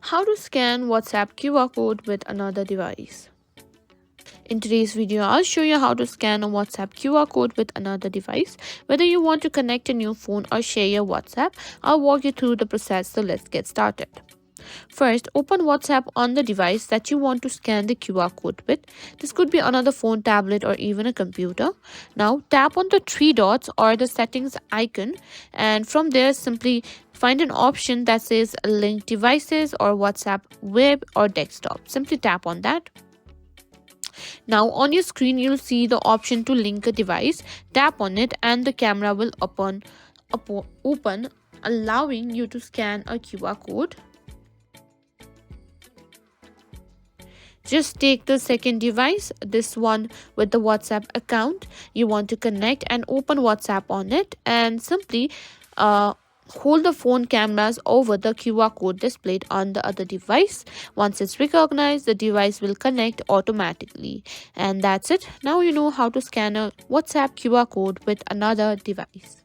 How to scan WhatsApp QR code with another device. In today's video, I'll show you how to scan a WhatsApp QR code with another device. Whether you want to connect a new phone or share your WhatsApp, I'll walk you through the process, so let's get started. First, open WhatsApp on the device that you want to scan the QR code with. This could be another phone, tablet, or even a computer. Now, tap on the three dots or the settings icon, and from there, simply find an option that says link devices or WhatsApp web or desktop. Simply tap on that. Now on your screen, you'll see the option to link a device. Tap on it and the camera will open, allowing you to scan a QR code. Just take the second device, this one with the WhatsApp account you want to connect, and open WhatsApp on it, and simply hold the phone cameras over the QR code displayed on the other device. Once it's recognized, the device will connect automatically. And that's it. Now you know how to scan a WhatsApp QR code with another device.